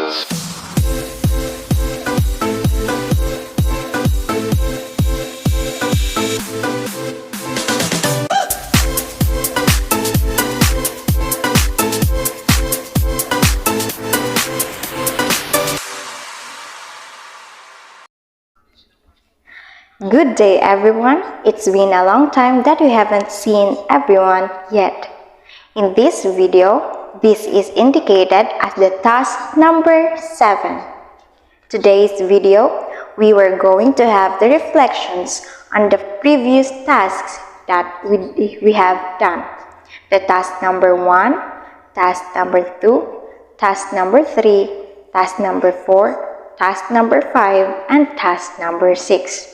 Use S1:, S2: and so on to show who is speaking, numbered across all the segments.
S1: Good day everyone! It's been a long time that we haven't seen everyone yet. In this video, this is indicated as the task number 7. Today's video, we were going to have the reflections on the previous tasks that we have done. The task number 1, task number 2, task number 3, task number 4, task number 5, and task number 6.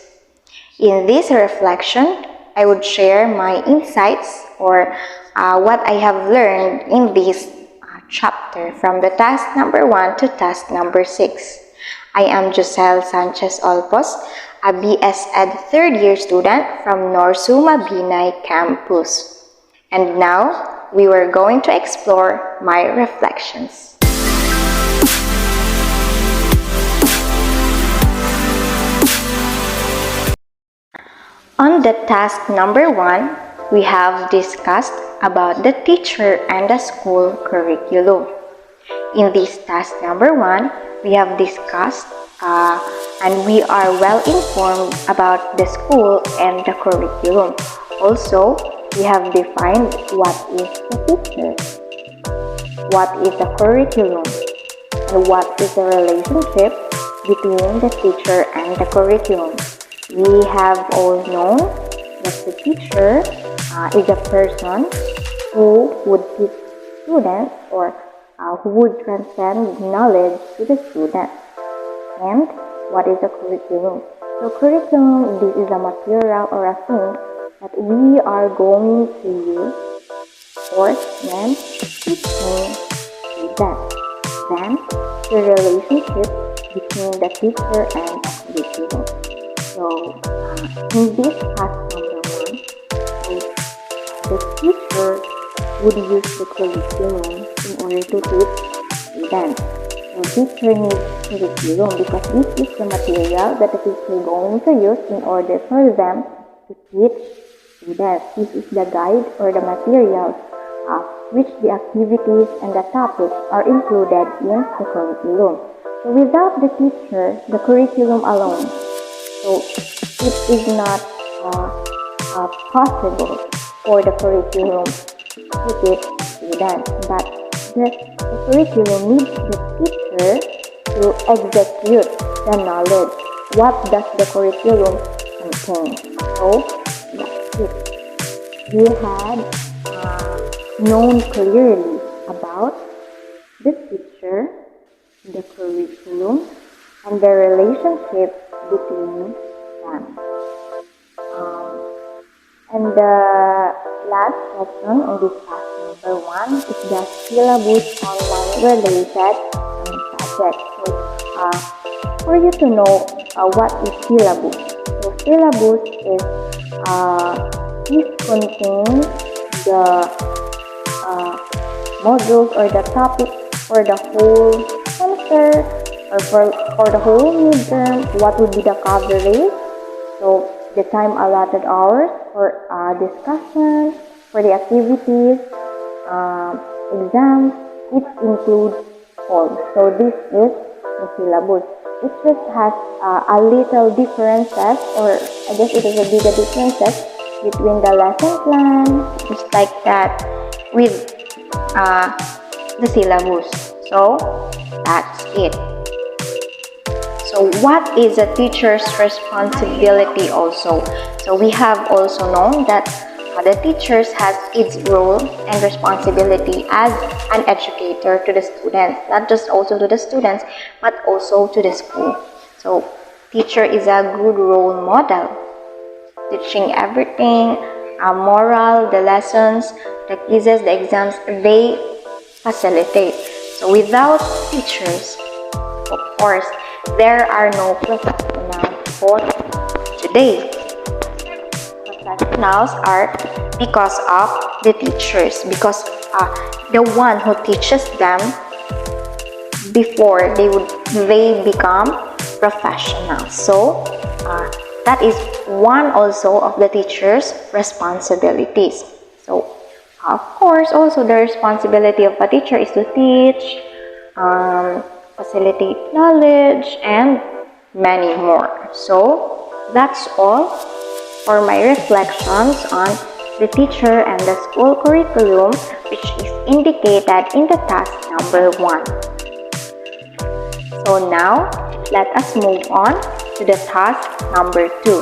S1: In this reflection, I would share my insights or what I have learned in this chapter from the task number 1 to task number 6. I am Joselle Sanchez Olpos, a BS Ed third year student from Norsu Mabinay campus. And now, we were going to explore my reflections. On the task number 1, we have discussed about the teacher and the school curriculum. In this task number 1, we have discussed and we are well informed about the school and the curriculum. Also, we have defined what is the teacher, what is the curriculum, and what is the relationship between the teacher and the curriculum. We have all known that the teacher is a person who would teach students or who would transcend knowledge to the student. And what is the curriculum? So curriculum, this is a material or a thing that we are going to use for when teaching students. Then the relationship between the teacher and the curriculum. So, in this task number 1, the teacher would use the curriculum in order to teach students. So, teacher needs curriculum because this is the material that the teacher is going to use in order for them to teach students. This is the guide or the materials which the activities and the topics are included in the curriculum. So, without the teacher, the curriculum alone, so it is not possible for the curriculum to teach students, but the curriculum needs the teacher to execute the knowledge. What does the curriculum contain? So that's it. We had known clearly about the teacher, the curriculum, and the relationship between them. And the last section in this task number 1 is the syllabus online related subject. So, for you to know what is syllabus. So syllabus is contains the modules or the topics for the whole semester, or for the whole midterm. What would be the coverage? So the time allotted hours for discussion, for the activities, exams, it includes all. So this is the syllabus. It just has a little differences, or I guess it is a bigger differences between the lesson plan, just like that, with the syllabus. So that's it. So what is a teacher's responsibility also? So we have also known that the teachers has its role and responsibility as an educator to the students, not just also to the students, but also to the school. So teacher is a good role model, teaching everything, moral, the lessons, the quizzes, the exams, they facilitate. So without teachers, of course, there are no professionals for today. Professionals are because of the teachers, because the one who teaches them before they become professionals. So that is one also of the teacher's responsibilities. So of course, also the responsibility of a teacher is to teach, facilitate knowledge, and many more. So that's all for my reflections on the teacher and the school curriculum, which is indicated in the task number 1. So now, let us move on to the task number 2.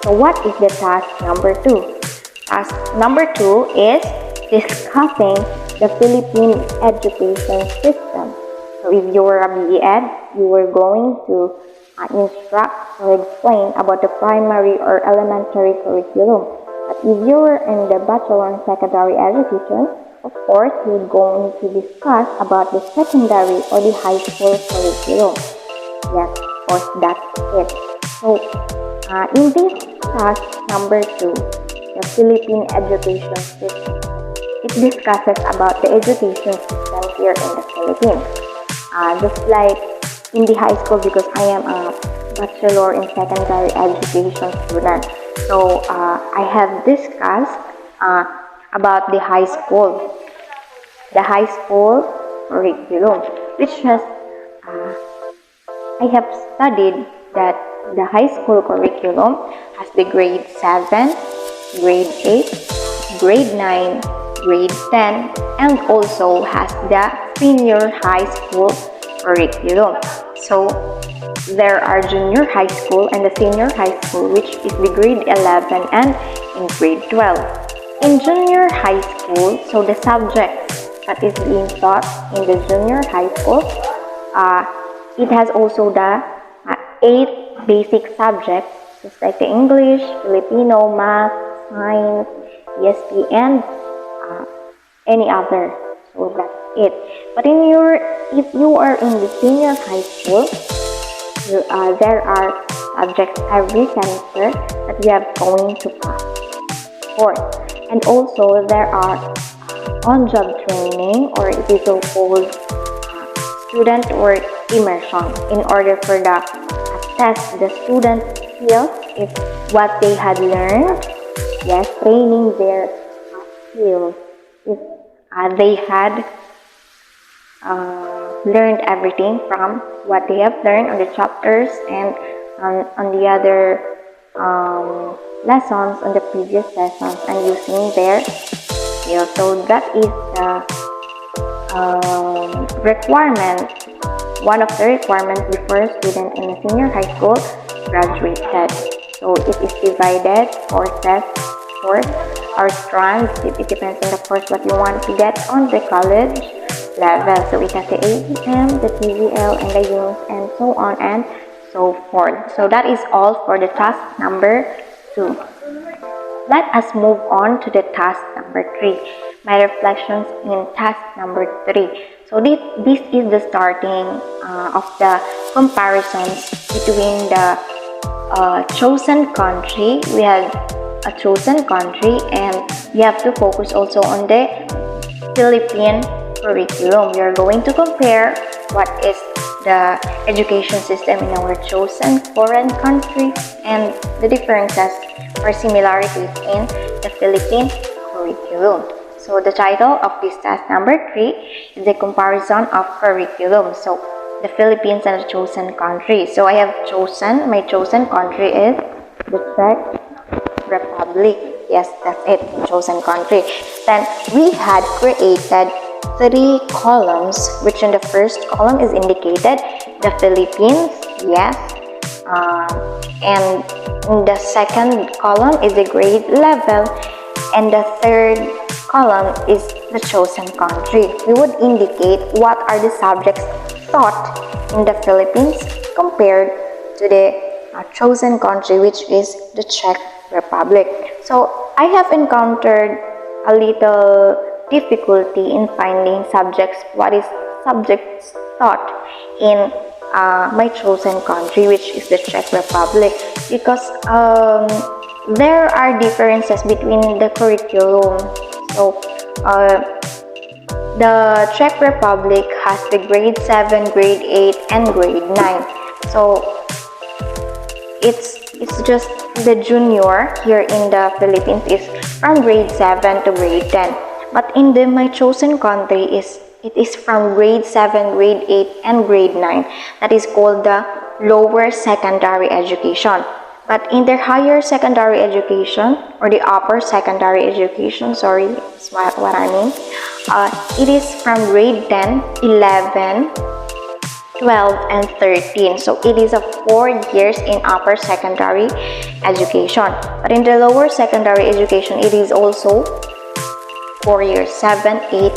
S1: So what is the task number 2? Task number 2 is discussing the Philippine education system. So if you were a BEd, you were going to instruct or explain about the primary or elementary curriculum. But if you were in the bachelor and secondary education, of course, you're going to discuss about the secondary or the high school curriculum. Yes, of course, that's it. So, in this task number 2, the Philippine education system, it discusses about the education system here in the Philippines. Just like in the high school, because I am a bachelor in secondary education student. So I have discussed about the high school curriculum, which has I have studied that the high school curriculum has the grade 7, grade 8, grade 9, grade 10, and also has the senior high school curriculum. So there are junior high school and the senior high school, which is the grade 11 and in grade 12. In junior high school, so the subjects that is being taught in the junior high school, it has also the 8 basic subjects, just like the English, Filipino, Math, Science, ESP, and any other. So that's it. But if you are in the senior high school, there are subjects every semester that we are going to pass for. And also there are on-job training, or it is so-called student work immersion, in order for the assess the student skills if what they had learned. Yes, training their skills if they had learned everything from what they have learned on the chapters and on the other lessons on the previous lessons, and using their skills. So that is the requirement, one of the requirements before a student in a senior high school graduated. So it is divided courses, course or strands. It depends on the course what you want to get on the college level. So it has the ABM, the TVL, and the UNS, and so on and so forth. So that is all for the task number 2. Let us move on to the task number 3. My reflections in task number 3. So this is the starting of the comparisons between the chosen country. We have a chosen country, and we have to focus also on the Philippine curriculum. We are going to compare what is the education system in our chosen foreign country and the differences or similarities in the Philippine curriculum. So the title of this task number 3 is the comparison of curriculum. So the Philippines and the chosen country. So I have chosen, my chosen country is the Czech Republic. Yes, that's it, chosen country. Then we had created 3 columns, which in the first column is indicated the Philippines, yes, and in the second column is the grade level, and the third column is the chosen country. We would indicate what are the subjects taught in the Philippines compared to the chosen country, which is the Czech Republic. So I have encountered a little difficulty in finding subjects, what is subjects taught in my chosen country, which is the Czech Republic, because there are differences between the curriculum. So the Czech Republic has the grade 7, grade 8, and grade 9. So it's just the junior here in the Philippines is from grade 7 to grade 10. But in my chosen country it is from grade 7, grade 8, and grade 9. That is called the lower secondary education. But in their higher secondary education, or the upper secondary education, sorry, that's what I mean, it is from grade 10, 11, 12, and 13. So it is a 4 years in upper secondary education. But in the lower secondary education, it is also 4 years, 7, 8,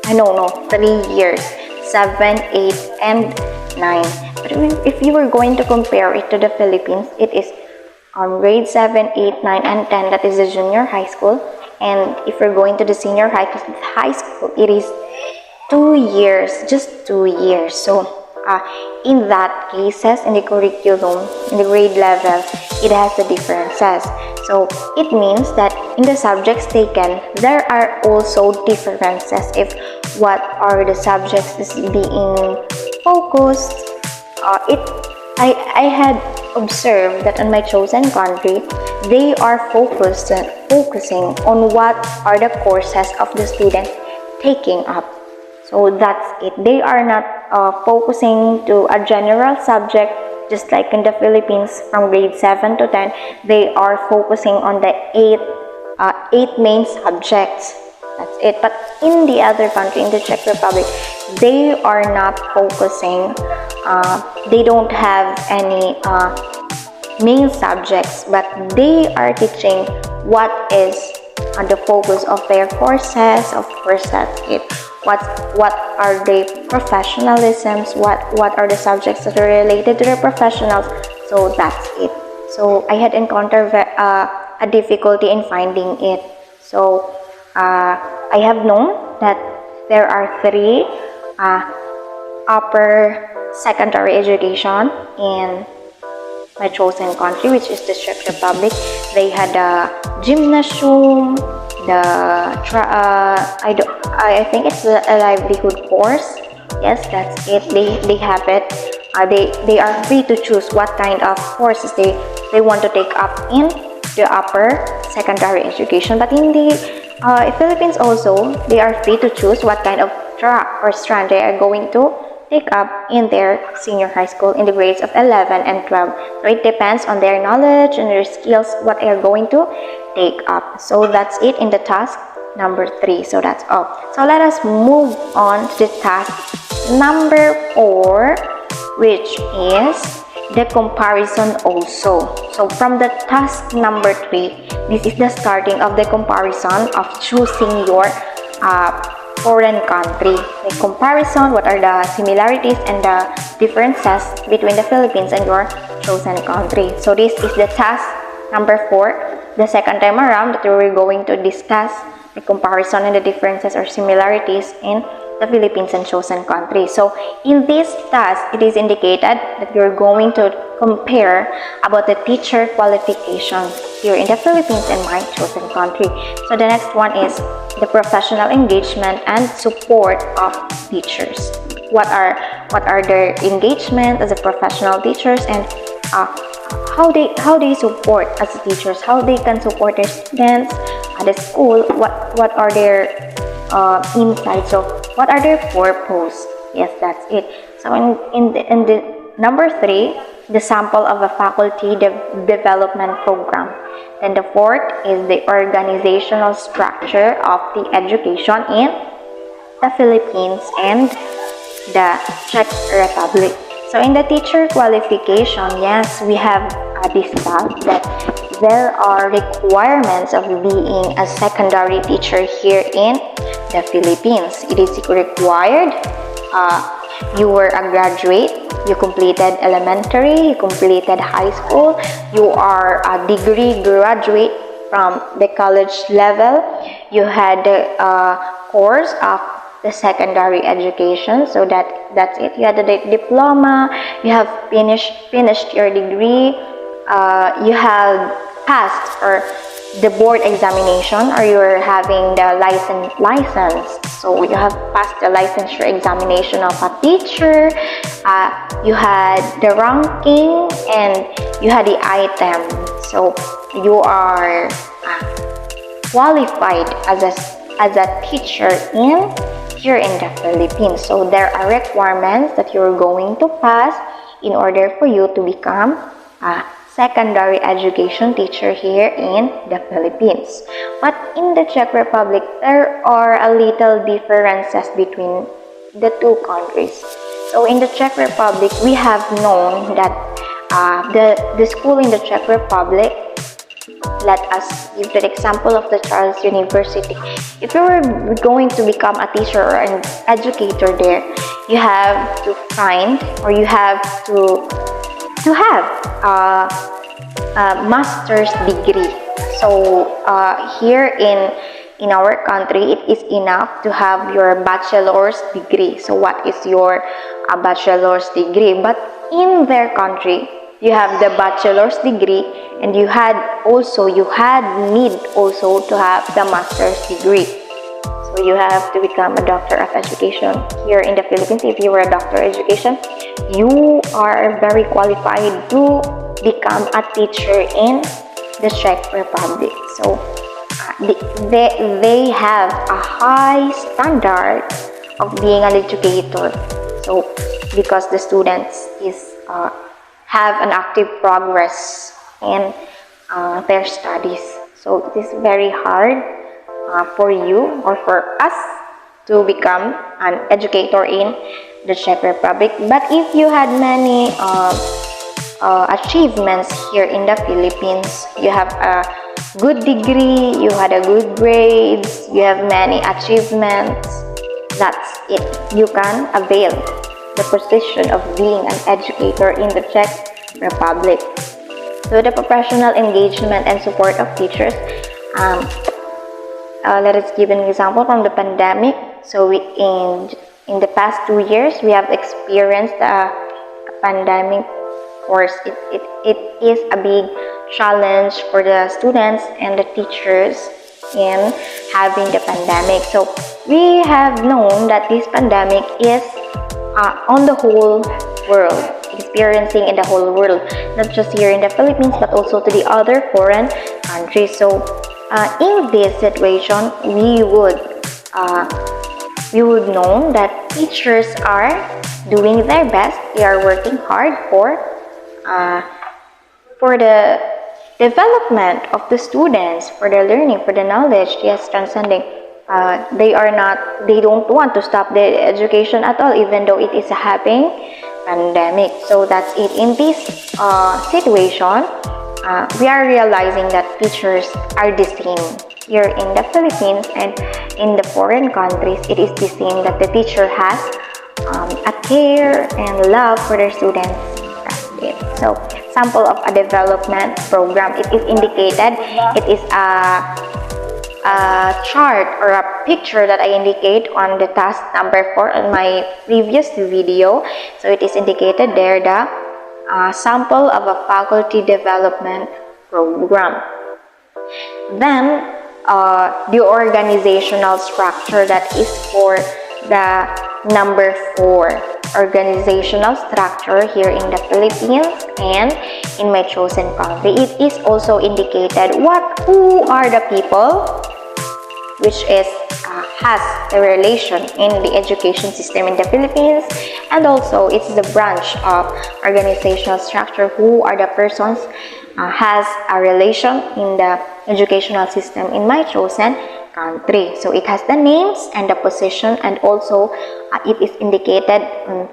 S1: 3 years, 7, 8, and 9. But if you were going to compare it to the Philippines, it is grade 7, 8, 9, and 10, that is the junior high school. And if you're going to the senior high school, it is 2 years, just 2 years. So in that cases, in the curriculum, in the grade level, it has the differences. So it means that in the subjects taken, there are also differences if what are the subjects is being focused. I had observed that in my chosen country, they are focusing on what are the courses of the student taking up. So that's it. They are not focusing to a general subject, just like in the Philippines from grade 7 to 10. They are focusing on the eight main subjects. That's it. But in the other country, in the Czech Republic, they are not focusing. They don't have any main subjects, but they are teaching what is the focus of their courses. Of course, that's it. What are the professionalisms? What are the subjects that are related to the professionals? So that's it. So I had encountered a difficulty in finding it. So I have known that there are 3 upper secondary education in my chosen country, which is the Czech Republic. They had a gymnasium, I think it's a livelihood course. Yes, that's it. They have it. They are free to choose what kind of courses they want to take up in the upper secondary education. But in the Philippines also, they are free to choose what kind of track or strand they are going to take up in their senior high school in the grades of 11 and 12. So it depends on their knowledge and their skills what they are going to take up. So that's it in the task number 3. So that's all. So let us move on to the task number 4, which is the comparison also. So from the task number 3, this is the starting of the comparison of choosing your foreign country. The comparison, what are the similarities and the differences between the Philippines and your chosen country. So this is the task number 4, the second time around that we're going to discuss the comparison and the differences or similarities in the Philippines and chosen country. So in this task, it is indicated that you're going to compare about the teacher qualifications here in the Philippines and my chosen country. So the next one is the professional engagement and support of teachers. What are their engagement as a professional teachers, and how they support as teachers, how they can support their students at the school, what are their insights, so what are their purpose. Yes, that's it. So in the number 3, the sample of a faculty development program. Then the 4th is the organizational structure of the education in the Philippines and the Czech Republic. So in the teacher qualification, yes, we have discussed that there are requirements of being a secondary teacher here in the Philippines. It is required you were a graduate, you completed elementary, you completed high school, you are a degree graduate from the college level, you had a course of the secondary education, so that's it. You had a diploma, you have finished your degree, you have passed or the board examination, or you're having the license. So you have passed the licensure examination of a teacher, you had the ranking, and you had the item. So you are qualified as a teacher here in the Philippines. So there are requirements that you're going to pass in order for you to become a secondary education teacher here in the Philippines. But in the Czech Republic, there are a little differences between the two countries. So in the Czech Republic, we have known that the school in the Czech Republic, let us give the example of the Charles University. If you were going to become a teacher or an educator there, you have to find, or you have to have a master's degree. So here in our country, it is enough to have your bachelor's degree. So what is your bachelor's degree? But in their country, you have the bachelor's degree, and you need also to have the master's degree. So you have to become a doctor of education here in the Philippines. If you were a doctor of education, you are very qualified to become a teacher in the Czech Republic. So they have a high standard of being an educator. So because the students have an active progress in their studies. So it is very hard for you or for us to become an educator in the Czech Republic. But if you had many achievements here in the Philippines, you have a good degree, you had a good grades, you have many achievements, that's it. You can avail the position of being an educator in the Czech Republic. So the professional engagement and support of teachers, let us give an example from the pandemic. So in the past 2 years, we have experienced a pandemic. Of course, it is a big challenge for the students and the teachers in having the pandemic. So we have known that this pandemic is on the whole world, experiencing in the whole world, not just here in the Philippines, but also to the other foreign countries. So in this situation, we would know that teachers are doing their best. They are working hard for the development of the students, for the learning, for the knowledge, yes, transcending. They don't want to stop the education at all, even though it is a happening pandemic. So that's it. In this situation, we are realizing that teachers are the same here in the Philippines and in the foreign countries. It is the same that the teacher has a care and love for their students. That's it. So sample of a development program, it is indicated. It is a chart or a picture that I indicate on the task number 4 on my previous video. So it is indicated there, the sample of a faculty development program. Then the organizational structure, that is for the number 4, organizational structure here in the Philippines and in my chosen country. It is also indicated who are the people which is has a relation in the education system in the Philippines, and also it's the branch of organizational structure, who are the persons has a relation in the educational system in my chosen country. So it has the names and the position, and also it is indicated on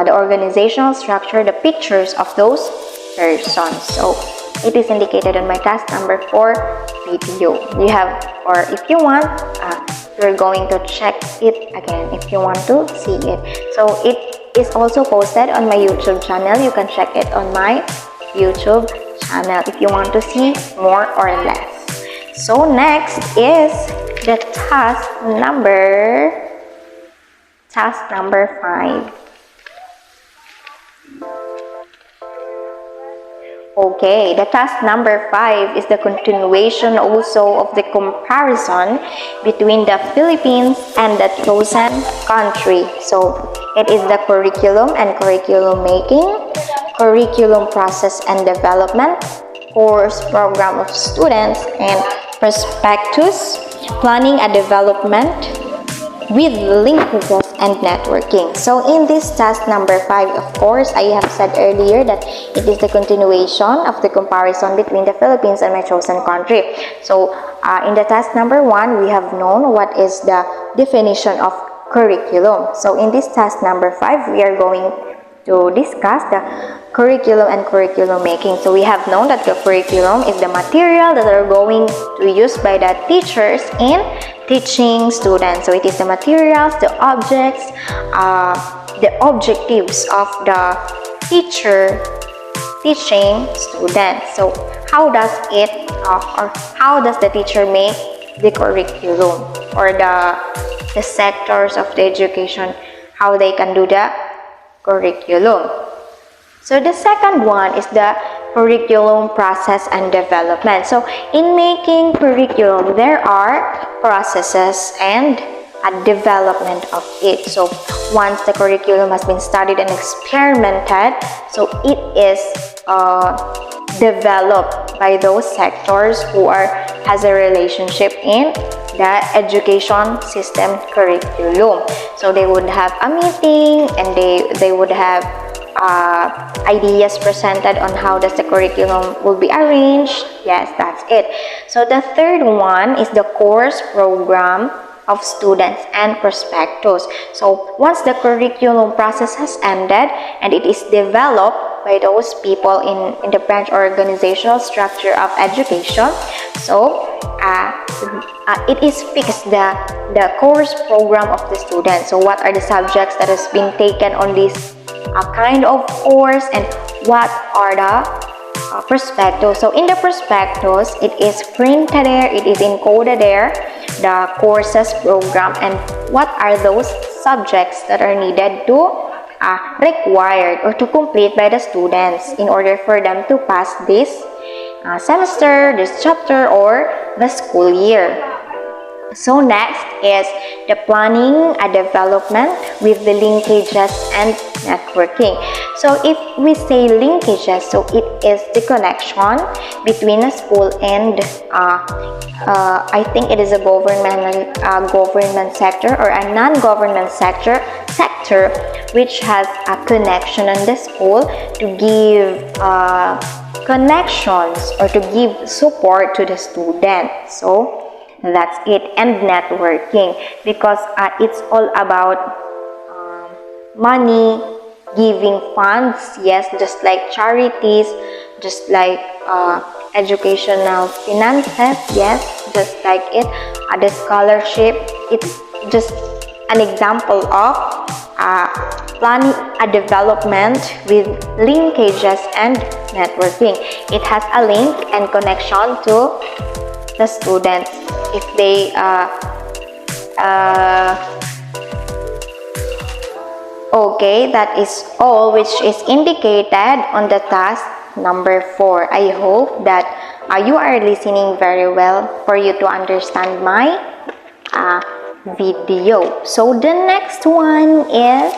S1: the organizational structure, the pictures of those persons. So it is indicated on my task number 4 video. You have, or if you want, you're going to check it again if you want to see it. So it is also posted on my YouTube channel. You can check it on my YouTube channel if you want to see more or less. So next is the task number 5. Okay, the task number 5 is the continuation also of the comparison between the Philippines and the chosen country. So it is the curriculum and curriculum making, curriculum process and development, course program of students, and prospectus, planning and development, with linkages and networking. So in this task number 5, of course, I have said earlier that it is the continuation of the comparison between the Philippines and my chosen country. So in the task number 1, we have known what is the definition of curriculum. So in this task number 5, we are going to discuss the curriculum and curriculum making. So we have known that the curriculum is the material that are going to be used by the teachers in teaching students. So it is the materials, the objects, the objectives of the teacher teaching students. So how does it or how does the teacher make the curriculum, or the sectors of the education, how they can do the curriculum? So the second one is the curriculum process and development. So in making curriculum, there are processes and a development of it. So once the curriculum has been studied and experimented, so it is developed by those sectors who has a relationship in the education system curriculum. So they would have a meeting and they would have ideas presented on how does the curriculum will be arranged. Yes, that's it. So the third one is the course program of students and prospectus. So once the curriculum process has ended and it is developed by those people in the branch organizational structure of education, so it is fixed the course program of the student. So what are the subjects that has been taken on this kind of course, and what are the prospectus. So in the prospectus, it is printed there, it is encoded there, the courses program, and what are those subjects that are needed to required or to complete by the students in order for them to pass this semester, this chapter, or the school year. So next is the planning and development with the linkages and networking. So if we say linkages, so it is the connection between a school and I think it is a government sector or a non-government sector which has a connection on the school to give connections or to give support to the student. So that's it. And networking, because it's all about money, giving funds, yes, just like charities, just like educational finances, yes, just like it. The scholarship, it's just an example of planning a development with linkages and networking. It has a link and connection to the students. If they okay, that is all which is indicated on the task number 4. I hope that you are listening very well for you to understand my video. So the next one is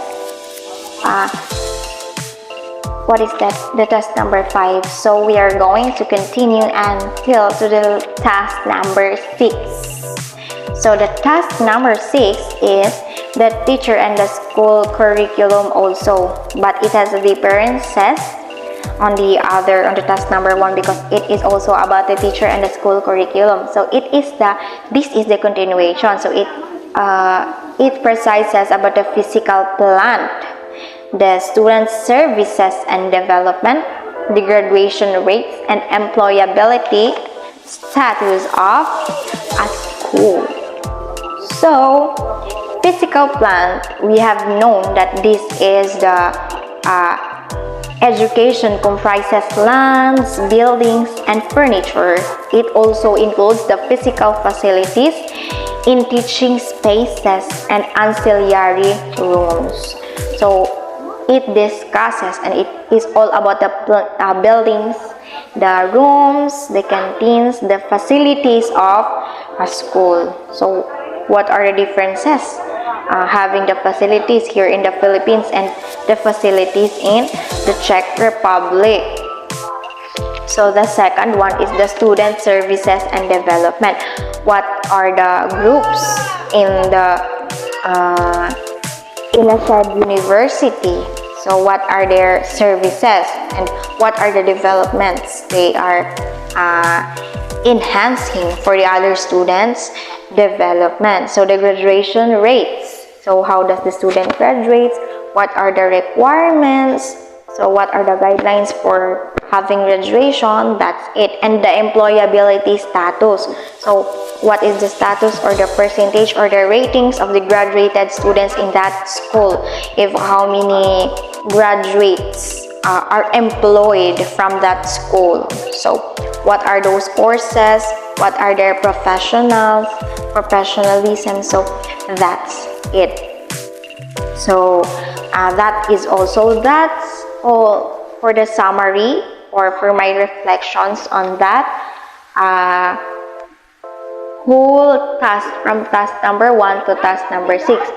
S1: what is that? The task number 5. So we are going to continue until to the task number 6. So the task number 6 is the teacher and the school curriculum also, but it has differences on the task number 1 because it is also about the teacher and the school curriculum. So this is the continuation. So it precises about the physical plant, the student services and development, the graduation rates and employability status of a school. So physical plant, we have known that this is the education comprises lands, buildings, and furniture. It also includes the physical facilities in teaching spaces and ancillary rooms. So it discusses and it is all about the buildings the rooms, the canteens, the facilities of a school. So what are the differences? Having the facilities here in the Philippines and the facilities in the Czech Republic. So the second one is the student services and development. What are the groups in a said university? So what are their services and what are the developments they are enhancing for the other students' development? So the graduation rates. So how does the student graduate? What are the requirements? So what are the guidelines for having graduation? That's it. And the employability status. So what is the status or the percentage or the ratings of the graduated students in that school? If how many graduates are employed from that school. So what are those courses? What are their professionalism? So that's it. So that's all for the summary or for my reflections on that whole task from task number 1 to task number 6.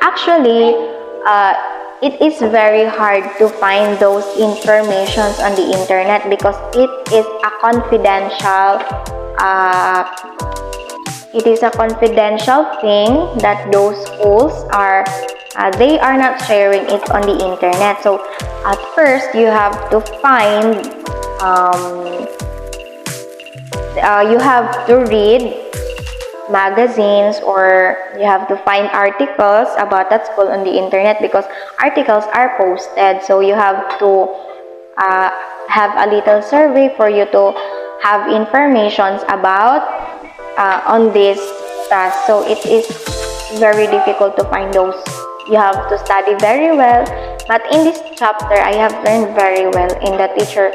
S1: Actually, it is very hard to find those informations on the internet because it is a confidential thing that those schools are they are not sharing it on the internet. So at first you have to find you have to read magazines or you have to find articles about that school on the internet because articles are posted. So you have to have a little survey for you to have informations about on this task. So it is very difficult to find those. You have to study very well. But in this chapter, I have learned very well in the teacher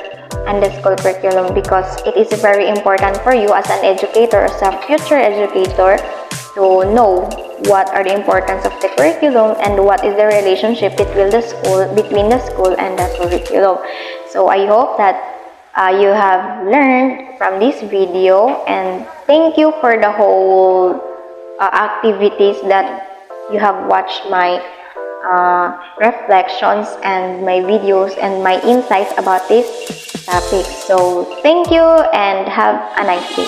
S1: and the school curriculum because it is very important for you as an educator, as a future educator, to know what are the importance of the curriculum and what is the relationship between the school and the curriculum. So I hope that you have learned from this video, and thank you for the whole activities that you have watched my reflections and my videos and my insights about this topic. So thank you and have a nice day.